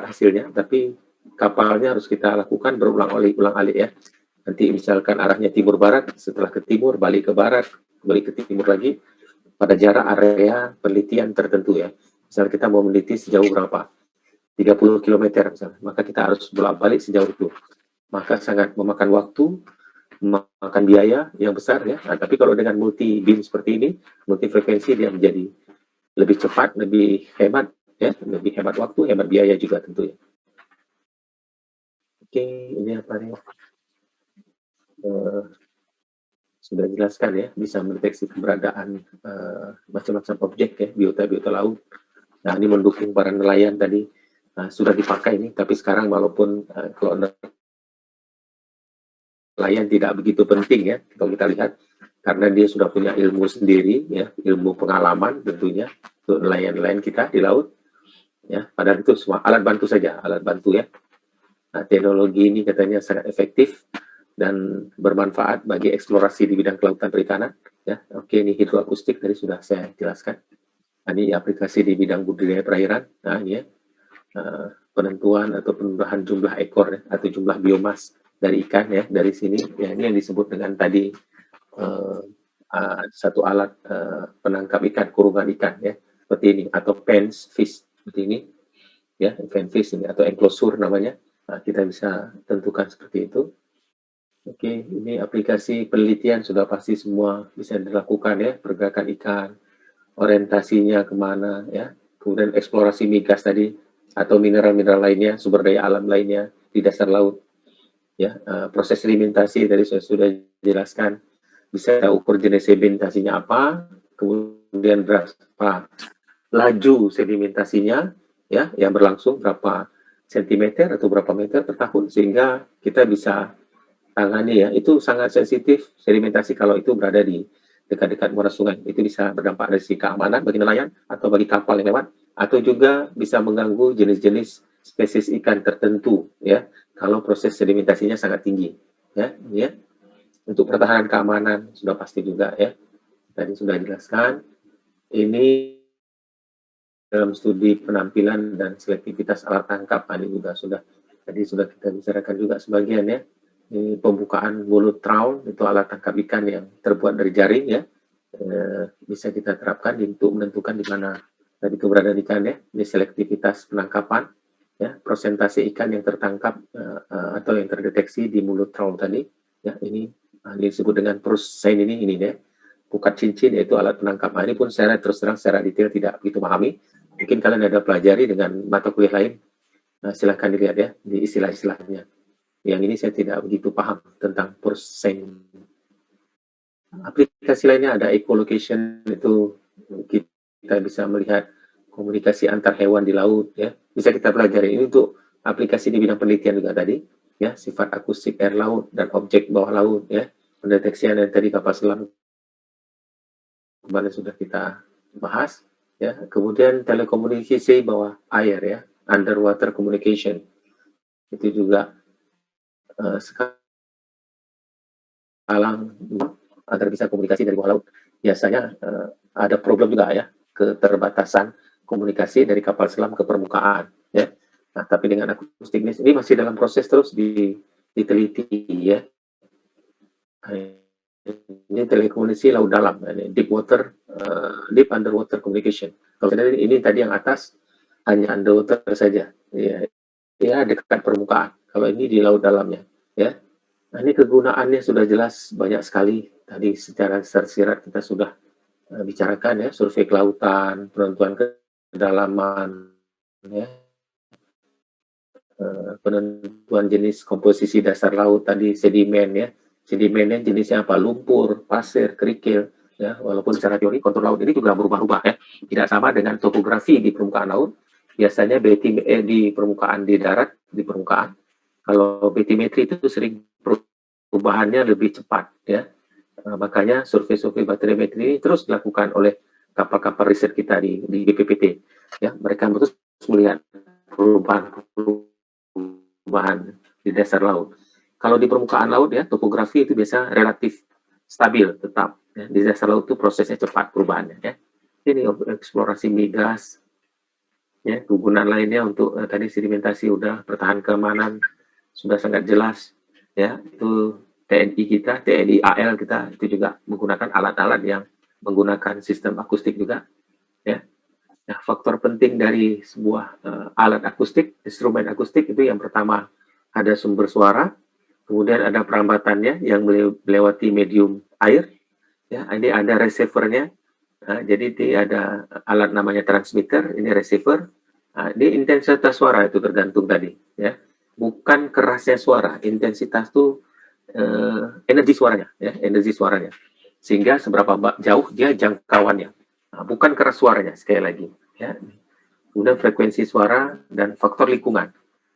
hasilnya, tapi kapalnya harus kita lakukan berulang-alik ya. Nanti misalkan arahnya timur-barat, setelah ke timur, balik ke barat, balik ke timur lagi, pada jarak area penelitian tertentu ya. Misalnya kita mau meneliti sejauh berapa? 30 km misalnya, maka kita harus bolak-balik sejauh itu. Maka sangat memakan waktu, memakan biaya yang besar ya. Nah, tapi kalau dengan multi beam seperti ini, multi frekuensi, dia menjadi lebih cepat, lebih hemat ya, lebih hemat waktu, hemat biaya juga tentunya. Oke, ini apa nih? Sudah jelaskan ya, bisa mendeteksi keberadaan macam-macam objek ya, biota-biota laut. Nah, ini mendukung para nelayan tadi. Sudah dipakai ini, tapi sekarang walaupun kalau nelayan tidak begitu penting ya, kalau kita lihat, karena dia sudah punya ilmu sendiri ya, ilmu pengalaman tentunya untuk nelayan-nelayan kita di laut ya. Padahal itu semua alat bantu saja, alat bantu ya. Nah, teknologi ini katanya sangat efektif dan bermanfaat bagi eksplorasi di bidang kelautan perikanan ya. Oke, ini hidroakustik tadi sudah saya jelaskan. Ini aplikasi di bidang budidaya perairan. Nah, ini ya, penentuan atau penambahan jumlah ekor ya, atau jumlah biomas dari ikan ya, dari sini ya, ini yang disebut dengan tadi satu alat penangkap ikan, kurungan ikan ya, seperti ini, atau pens fish seperti ini ya, pen fish ini atau enclosure namanya. Nah, kita bisa tentukan seperti itu. Oke, ini aplikasi penelitian sudah pasti semua bisa dilakukan ya, pergerakan ikan, orientasinya kemana ya, kemudian eksplorasi migas tadi atau mineral-mineral lainnya, sumber daya alam lainnya di dasar laut ya. Proses sedimentasi tadi saya sudah jelaskan, bisa ukur jenis sedimentasinya apa, kemudian berapa laju sedimentasinya ya, yang berlangsung berapa sentimeter atau berapa meter per tahun, sehingga kita bisa tangani ya. Itu sangat sensitif sedimentasi kalau itu berada di dekat-dekat muara sungai. Itu bisa berdampak dari segi keamanan bagi nelayan atau bagi kapal yang lewat, atau juga bisa mengganggu jenis-jenis spesies ikan tertentu ya, kalau proses sedimentasinya sangat tinggi ya. Untuk pertahanan keamanan sudah pasti juga ya, tadi sudah dijelaskan. Ini dalam studi penampilan dan selektivitas alat tangkap, ini juga sudah kita bicarakan juga sebagian ya. Ini pembukaan mulut trawl, itu alat tangkap ikan yang terbuat dari jaring ya, bisa kita terapkan untuk menentukan di mana tadi keberadaan ikan ya. Ini selektivitas penangkapan ya, persentase ikan yang tertangkap atau yang terdeteksi di mulut trawl tadi ya. Ini disebut dengan prusen ini ya, pukat cincin, yaitu alat penangkap. Ini pun saya terus terang secara detail tidak begitu pahami, mungkin kalian ada pelajari dengan mata kuliah lain. Silahkan dilihat ya di istilah-istilahnya. Yang ini saya tidak begitu paham tentang persen. Aplikasi lainnya ada echolocation, itu kita bisa melihat komunikasi antar hewan di laut ya, bisa kita pelajari. Ini untuk aplikasi di bidang penelitian juga tadi ya, sifat akustik air laut dan objek bawah laut ya, pendeteksian yang tadi kapal selam kemarin sudah kita bahas ya. Kemudian telekomunikasi bawah air ya, underwater communication, itu juga sekarang agar bisa komunikasi dari bawah laut. Biasanya ada problem juga ya, keterbatasan komunikasi dari kapal selam ke permukaan ya. Nah, tapi dengan akustik ini masih dalam proses terus diteliti ya. Ini telekomunikasi laut dalam, ini deep underwater communication. Kalau ini tadi yang atas hanya underwater saja ya, dekat permukaan. Kalau ini di laut dalamnya ya. Nah, ini kegunaannya sudah jelas banyak sekali. Tadi secara tersirat kita sudah bicarakan ya, survei kelautan, penentuan kedalaman ya, penentuan jenis komposisi dasar laut tadi, sedimen ya. Sedimennya jenisnya apa? Lumpur, pasir, kerikil ya. Walaupun secara teori kontur laut ini juga berubah-ubah ya. Tidak sama dengan topografi di permukaan laut. Biasanya di permukaan, di darat, di permukaan. Kalau batimetri itu sering perubahannya lebih cepat ya. Makanya survei-survei baterometri ini terus dilakukan oleh kapal-kapal riset kita di BPPT ya. Mereka terus melihat perubahan di dasar laut. Kalau di permukaan laut ya, topografi itu biasa relatif stabil, tetap ya. Di dasar laut itu prosesnya cepat perubahannya ya. Ini eksplorasi migas Ya, kegunaan lainnya untuk tadi sedimentasi udah, pertahanan keamanan sudah sangat jelas. Ya, itu TNI kita, TNI AL kita itu juga menggunakan alat-alat yang menggunakan sistem akustik juga. Ya, nah, faktor penting dari sebuah alat akustik, instrumen akustik itu yang pertama ada sumber suara, kemudian ada perambatannya yang melewati medium air, ya ini ada receivernya. Nah, jadi ada alat namanya transmitter, ini receiver. Nah, di intensitas suara itu tergantung tadi, ya bukan kerasnya suara, intensitas itu energi suaranya, ya energi suaranya, sehingga seberapa jauh dia jangkauannya. Nah, bukan keras suaranya sekali lagi, ya. Kemudian frekuensi suara dan faktor lingkungan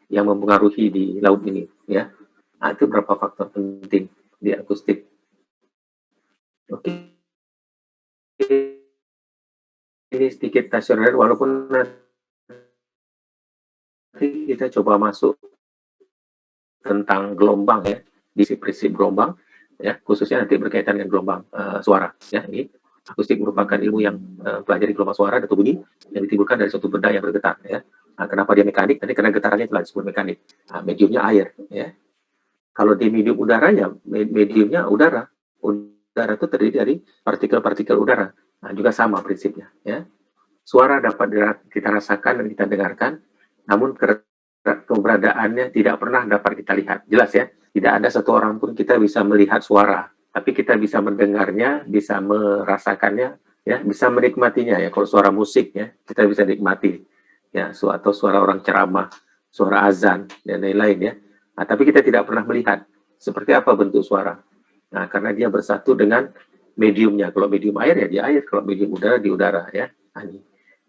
yang mempengaruhi di laut ini, ya. Nah, itu berapa faktor penting di akustik. Oke, ini sedikit nasional, walaupun nanti kita coba masuk tentang gelombang ya, di prinsip gelombang, ya khususnya nanti berkaitan dengan gelombang suara. Ya, ini akustik merupakan ilmu yang pelajari gelombang suara atau bunyi yang ditimbulkan dari suatu benda yang bergetar. Ya. Nah, kenapa dia mekanik? Tadi karena getarannya telah disebut mekanik. Nah, mediumnya air. Ya. Kalau di medium udaranya, mediumnya udara. Udara itu terdiri dari partikel-partikel udara. Nah, juga sama prinsipnya. Ya. Suara dapat kita rasakan dan kita dengarkan, namun keberadaannya tidak pernah dapat kita lihat. Jelas ya, tidak ada satu orang pun kita bisa melihat suara, tapi kita bisa mendengarnya, bisa merasakannya, ya, bisa menikmatinya ya. Kalau suara musik ya, kita bisa nikmati ya, atau suara orang ceramah, suara azan dan lain-lain ya. Nah, tapi kita tidak pernah melihat seperti apa bentuk suara. Nah, karena dia bersatu dengan mediumnya. Kalau medium air ya di air, kalau medium udara di udara ya. Nah,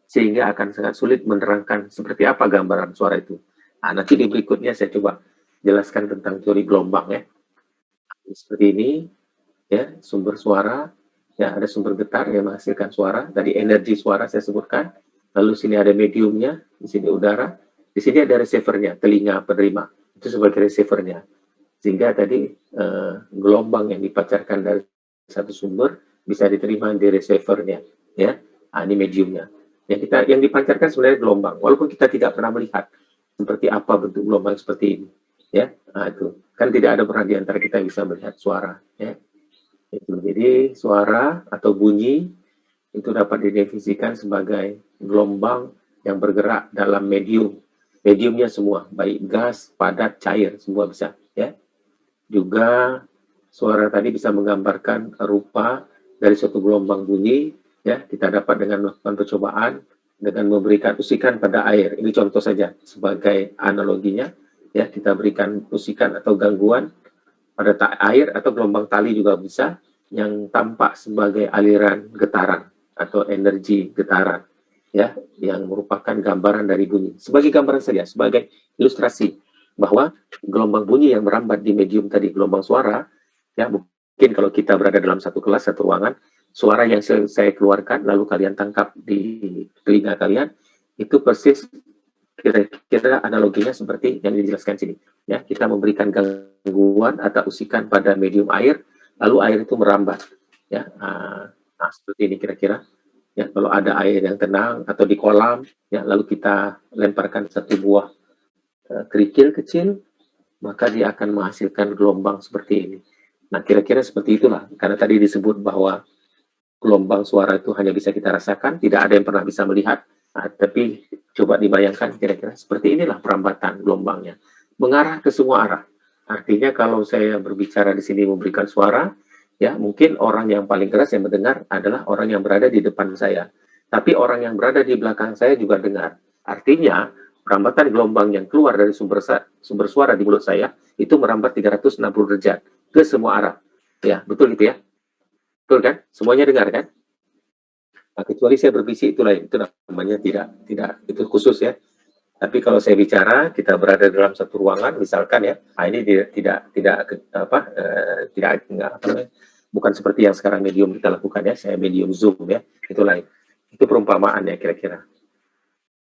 sehingga akan sangat sulit menerangkan seperti apa gambaran suara itu. Nah, nanti di berikutnya saya coba jelaskan tentang teori gelombang ya. Seperti ini ya, sumber suara, ya ada sumber getar yang menghasilkan suara, tadi energi suara saya sebutkan, lalu sini ada mediumnya, di sini udara, di sini ada receivernya, telinga penerima, itu sebagai receivernya. Sehingga tadi gelombang yang dipancarkan dari satu sumber bisa diterima di receivernya, ya. Nah, ini mediumnya. Yang dipancarkan sebenarnya gelombang, walaupun kita tidak pernah melihat seperti apa bentuk gelombang seperti ini, ya. Nah, itu kan tidak ada pernah di antara kita yang bisa melihat suara, ya. Itu. Jadi suara atau bunyi itu dapat didefinisikan sebagai gelombang yang bergerak dalam medium. Mediumnya semua, baik gas, padat, cair, semua bisa, ya. Juga suara tadi bisa menggambarkan rupa dari suatu gelombang bunyi, ya. Kita dapat dengan melakukan percobaan dengan memberikan usikan pada air. Ini contoh saja sebagai analoginya, ya. Kita berikan usikan atau gangguan pada air atau gelombang tali juga bisa yang tampak sebagai aliran getaran atau energi getaran, ya, yang merupakan gambaran dari bunyi. Sebagai gambaran saja, sebagai ilustrasi bahwa gelombang bunyi yang merambat di medium tadi, gelombang suara, ya mungkin kalau kita berada dalam satu kelas, satu ruangan, suara yang saya keluarkan lalu kalian tangkap di telinga kalian, itu persis kira-kira analoginya seperti yang dijelaskan sini. Ya, kita memberikan gangguan atau usikan pada medium air, lalu air itu merambat. Ya, nah seperti ini kira-kira. Ya, kalau ada air yang tenang atau di kolam, ya, lalu kita lemparkan satu buah kerikil kecil, maka dia akan menghasilkan gelombang seperti ini. Nah, kira-kira seperti itulah. Karena tadi disebut bahwa gelombang suara itu hanya bisa kita rasakan, tidak ada yang pernah bisa melihat. Nah, tapi coba dibayangkan kira-kira seperti inilah perambatan gelombangnya. Mengarah ke semua arah. Artinya kalau saya berbicara di sini memberikan suara, ya mungkin orang yang paling keras yang mendengar adalah orang yang berada di depan saya. Tapi orang yang berada di belakang saya juga dengar. Artinya perambatan gelombang yang keluar dari sumber suara di mulut saya itu merambat 360 derajat ke semua arah. Ya, betul gitu ya? Betul kan? Semuanya dengar kan? Nah, kecuali saya berbisik itu lain, itu namanya tidak itu khusus ya. Tapi kalau saya bicara, kita berada dalam satu ruangan, misalkan ya, nah ini tidak apa tidak enggak, apa namanya, bukan seperti yang sekarang medium kita lakukan ya, saya medium zoom ya, itu lain. Itu perumpamaan ya kira-kira.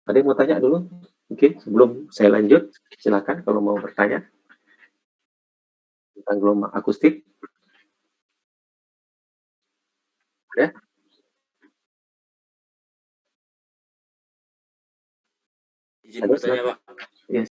Ada yang mau tanya dulu? Mungkin sebelum saya lanjut, silakan kalau mau bertanya tentang gelombang akustik. Ya, izin Halo, bertanya, silakan. Pak. Iya.